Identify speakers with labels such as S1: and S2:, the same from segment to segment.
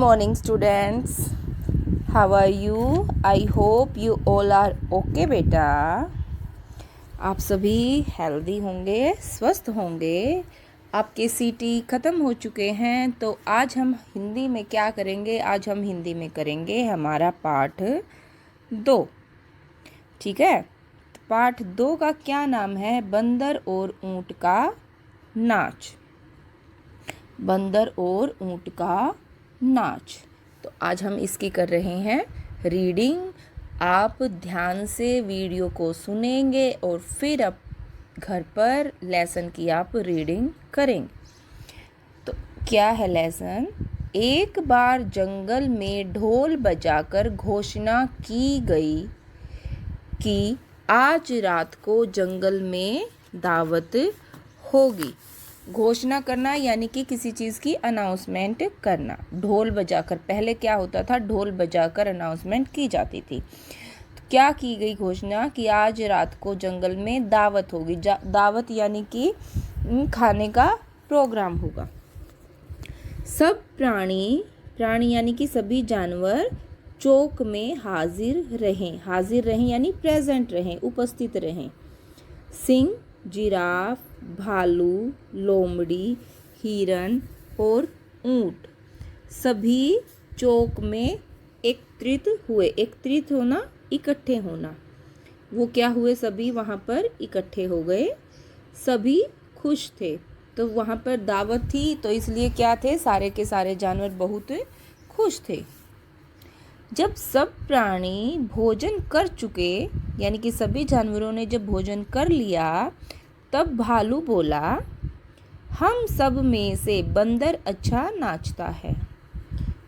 S1: morning, students. How are you? I hope you all are okay, बेटा. आप सभी healthy होंगे, स्वस्थ होंगे. आपके सीटी ख़त्म हो चुके हैं. तो आज हम हिंदी में क्या करेंगे? आज हम हिंदी में करेंगे हमारा पाठ 2. ठीक है. पाठ 2 का क्या नाम है? बंदर और ऊंट का नाच. बंदर और ऊंट का नाच. तो आज हम इसकी कर रहे हैं रीडिंग. आप ध्यान से वीडियो को सुनेंगे और फिर आप घर पर लेसन की आप रीडिंग करेंगे. तो क्या है लेसन? एक बार जंगल में ढोल बजाकर घोषणा की गई कि आज रात को जंगल में दावत होगी. घोषणा करना यानी कि किसी चीज़ की अनाउंसमेंट करना. ढोल बजाकर, पहले क्या होता था? ढोल बजाकर अनाउंसमेंट की जाती थी. तो क्या की गई घोषणा कि आज रात को जंगल में दावत होगी. दावत यानी कि खाने का प्रोग्राम होगा. सब प्राणी यानी कि सभी जानवर चौक में हाजिर रहें यानी प्रेजेंट रहें, उपस्थित रहें. सिंह, जिराफ, भालू, लोमड़ी, हिरन और ऊंट सभी चौक में एकत्रित होना, इकट्ठे होना. वो क्या हुए? सभी वहाँ पर इकट्ठे हो गए. सभी खुश थे. तो वहाँ पर दावत थी तो इसलिए क्या थे? सारे के सारे जानवर बहुत खुश थे. जब सब प्राणी भोजन कर चुके यानी कि सभी जानवरों ने जब भोजन कर लिया तब भालू बोला, हम सब में से बंदर अच्छा नाचता है.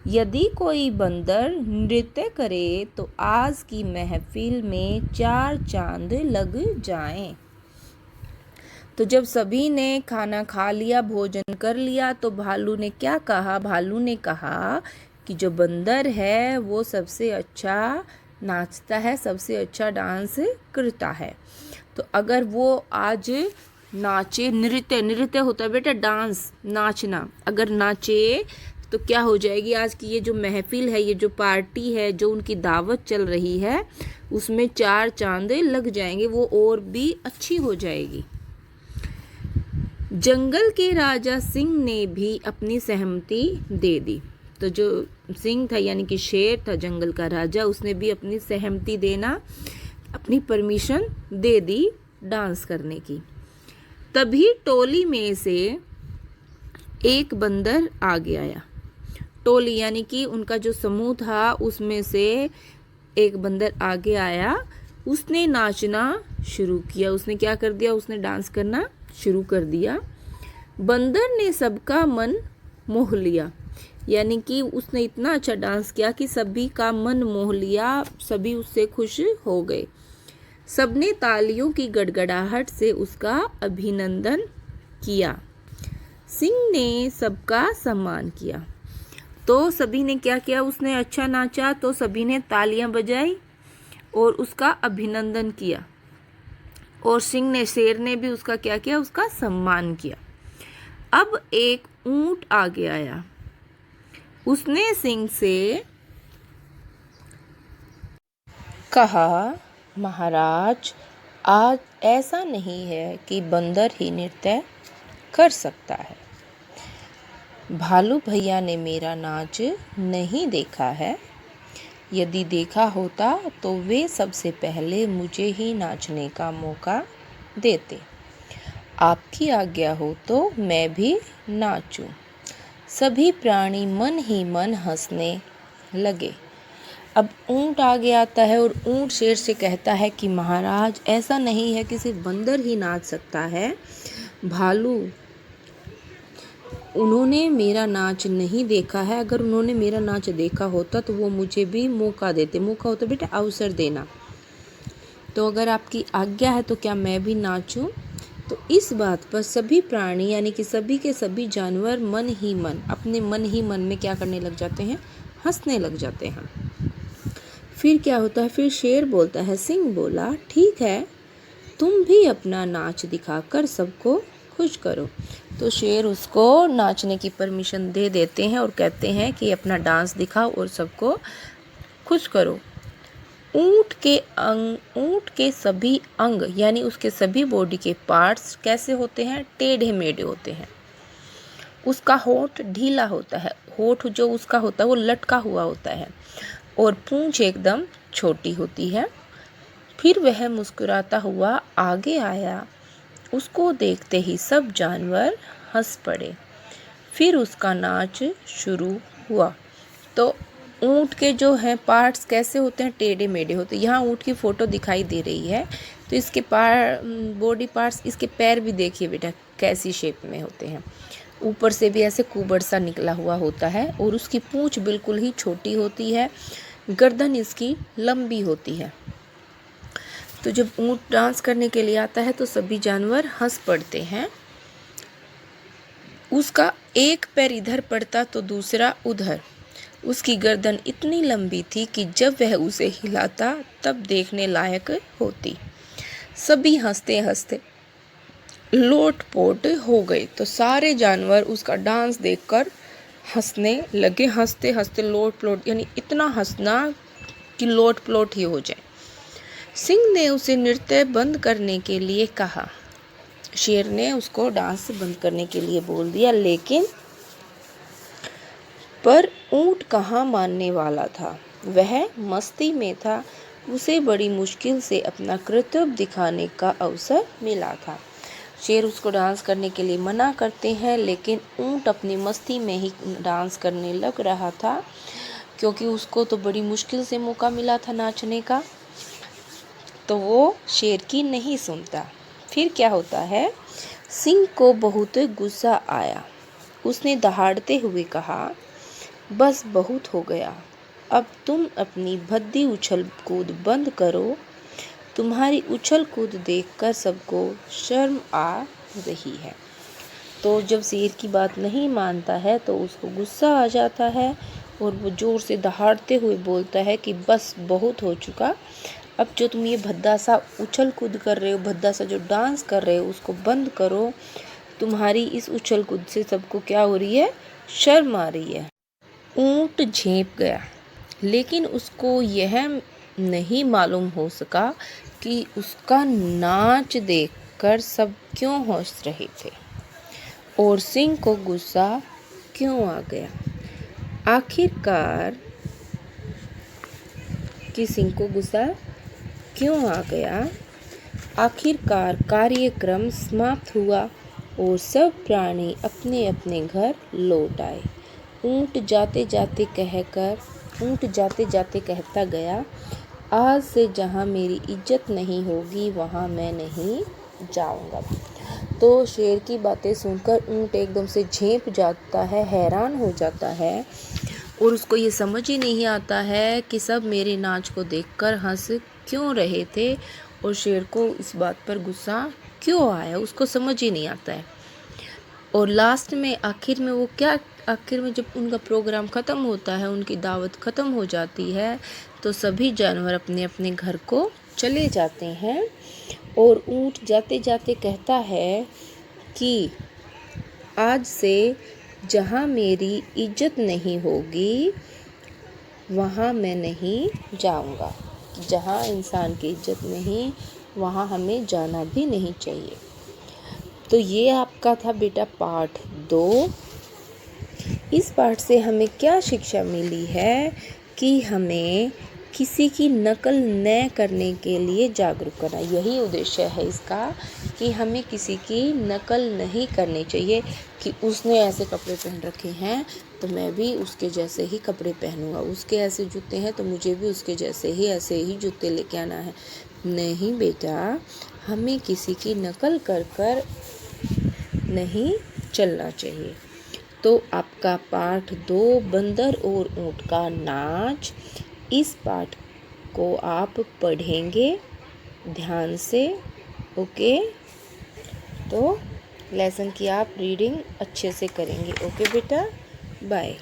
S1: यदि कोई बंदर नृत्य करे तो आज की महफिल में 4 चांद लग जाएं. तो जब सभी ने खाना खा लिया, भोजन कर लिया, तो भालू ने क्या कहा? भालू ने कहा कि जो बंदर है वो सबसे अच्छा नाचता है, सबसे अच्छा डांस करता है. तो अगर वो आज नाचे, नृत्य होता है बेटा, डांस, नाचना. अगर नाचे तो क्या हो जाएगी? आज की ये जो महफिल है, ये जो पार्टी है, जो उनकी दावत चल रही है, उसमें 4 चांद लग जाएंगे. वो और भी अच्छी हो जाएगी. जंगल के राजा सिंह ने भी अपनी सहमति दे दी. तो जो सिंह था यानी कि शेर था, जंगल का राजा, उसने भी अपनी सहमति देना, अपनी परमिशन दे दी डांस करने की. तभी टोली में से एक बंदर आगे आया. टोली यानी कि उनका जो समूह था उसमें से एक बंदर आगे आया. उसने नाचना शुरू किया. उसने क्या कर दिया? उसने डांस करना शुरू कर दिया. बंदर ने सबका मन मोह लिया यानी कि उसने इतना अच्छा डांस किया कि सभी का मन मोह लिया. सभी उससे खुश हो गए. सबने तालियों की गड़गड़ाहट से उसका अभिनंदन किया. सिंह ने सबका सम्मान किया. तो सभी ने क्या किया? उसने अच्छा नाचा तो सभी ने तालियां बजाई और उसका अभिनंदन किया. और शेर ने भी उसका क्या किया? उसका सम्मान किया. अब एक ऊंट आगे आया. उसने सिंह से कहा, महाराज, आज ऐसा नहीं है कि बंदर ही नृत्य कर सकता है. भालू भैया ने मेरा नाच नहीं देखा है. यदि देखा होता तो वे सबसे पहले मुझे ही नाचने का मौका देते. आपकी आज्ञा हो तो मैं भी नाचूं. सभी प्राणी मन ही मन हंसने लगे. अब ऊंट आगे आता है और ऊंट शेर से कहता है कि महाराज, ऐसा नहीं है कि सिर्फ बंदर ही नाच सकता है. भालू, उन्होंने मेरा नाच नहीं देखा है. अगर उन्होंने मेरा नाच देखा होता तो वो मुझे भी मौका देते. मौका होता बेटा अवसर देना. तो अगर आपकी आज्ञा है तो क्या मैं भी नाचूं? तो इस बात पर सभी प्राणी यानी कि सभी के सभी जानवर अपने मन ही मन में क्या करने लग जाते हैं? हंसने लग जाते हैं. फिर क्या होता है? फिर शेर बोलता है. सिंह बोला, ठीक है, तुम भी अपना नाच दिखाकर सबको खुश करो. तो शेर उसको नाचने की परमिशन दे देते हैं और कहते हैं कि अपना डांस दिखाओ और सबको खुश करो। ऊंट के सभी अंग यानी उसके सभी बॉडी के पार्ट्स कैसे होते हैं? टेढ़े मेढ़े होते हैं। उसका होंठ ढीला होता है, होंठ जो उसका होता है वो लटका हुआ होता है, और पूंछ एकदम छोटी होती है। फिर वह मुस्कुराता हुआ आगे आया। उसको देखते ही सब जानवर हंस पड़े। फिर उसका नाच शुरू हुआ। तो ऊंट के जो हैं पार्ट्स कैसे होते हैं? टेढ़े मेढ़े होते हैं। यहाँ ऊंट की फ़ोटो दिखाई दे रही है, तो इसके बॉडी पार्ट्स, इसके पैर भी देखिए बेटा कैसी शेप में होते हैं। ऊपर से भी ऐसे कुबड़ सा निकला हुआ होता है, और उसकी पूंछ बिल्कुल ही छोटी होती है। गर्दन इसकी लंबी होती है। तो जब ऊंट डांस करने के लिए आता है तो सभी जानवर हंस पड़ते हैं। उसका एक पैर इधर पड़ता तो दूसरा उधर। उसकी गर्दन इतनी लंबी थी कि जब वह उसे हिलाता तब देखने लायक होती। सभी हंसते हंसते लोटपोट हो गए। तो सारे जानवर उसका डांस देखकर हंसने लगे। हंसते हंसते लोटपोट, यानी इतना हंसना कि लोटपोट ही हो जाए। सिंह ने उसे नृत्य बंद करने के लिए कहा। शेर ने उसको डांस बंद करने के लिए बोल दिया, लेकिन पर ऊंट कहाँ मानने वाला था। वह मस्ती में था। उसे बड़ी मुश्किल से अपना कर्तव्य दिखाने का अवसर मिला था। शेर उसको डांस करने के लिए मना करते हैं, लेकिन ऊंट अपनी मस्ती में ही डांस करने लग रहा था, क्योंकि उसको तो बड़ी मुश्किल से मौका मिला था नाचने का। तो वो शेर की नहीं सुनता। फिर क्या होता है? सिंह को बहुत गुस्सा आया। उसने दहाड़ते हुए कहा, बस बहुत हो गया। अब तुम अपनी भद्दी उछल कूद बंद करो। तुम्हारी उछल कूद देखकर सबको शर्म आ रही है। तो जब शेर की बात नहीं मानता है तो उसको गुस्सा आ जाता है, और वो जोर से दहाड़ते हुए बोलता है कि बस बहुत हो चुका। अब जो तुम ये भद्दा सा उछल कूद कर रहे हो, भद्दा सा जो डांस कर रहे हो, उसको बंद करो। तुम्हारी इस उछल कूद से सबको क्या हो रही है? शर्म आ रही है। ऊंट झेंप गया, लेकिन उसको यह नहीं मालूम हो सका कि उसका नाच देखकर सब क्यों हंस रहे थे, और सिंह को गुस्सा क्यों आ गया। आखिरकार कि सिंह को गुस्सा क्यों आ गया। आखिरकार कार्यक्रम समाप्त हुआ और सब प्राणी अपने अपने घर लौट आए। ऊंट जाते जाते कहता गया, आज से जहाँ मेरी इज्जत नहीं होगी वहाँ मैं नहीं जाऊँगा। तो शेर की बातें सुनकर ऊंट एकदम से झेंप जाता है, हैरान हो जाता है, और उसको ये समझ ही नहीं आता है कि सब मेरे नाच को देखकर हंस क्यों रहे थे, और शेर को इस बात पर गुस्सा क्यों आया, उसको समझ ही नहीं आता है। और लास्ट में आखिर में जब उनका प्रोग्राम ख़त्म होता है, उनकी दावत ख़त्म हो जाती है, तो सभी जानवर अपने अपने घर को चले जाते हैं। और ऊंट जाते जाते कहता है कि आज से जहाँ मेरी इज्जत नहीं होगी वहाँ मैं नहीं जाऊँगा। जहाँ इंसान की इज्जत नहीं, वहाँ हमें जाना भी नहीं चाहिए। तो ये आपका था बेटा पार्ट 2। इस पार्ट से हमें क्या शिक्षा मिली है कि हमें किसी की नकल न करने के लिए जागरूक करना। यही उद्देश्य है इसका कि हमें किसी की नकल नहीं करनी चाहिए कि उसने ऐसे कपड़े पहन रखे हैं तो मैं भी उसके जैसे ही कपड़े पहनूंगा, उसके ऐसे जूते हैं तो मुझे भी उसके जैसे ही ऐसे ही जूते लेके आना है। नहीं बेटा, हमें किसी की नकल कर नहीं चलना चाहिए। तो आपका पार्ट 2 बंदर और ऊंट का नाच, इस पाठ को आप पढ़ेंगे ध्यान से। ओके, तो लेसन की आप रीडिंग अच्छे से करेंगे। ओके बेटा, बाय।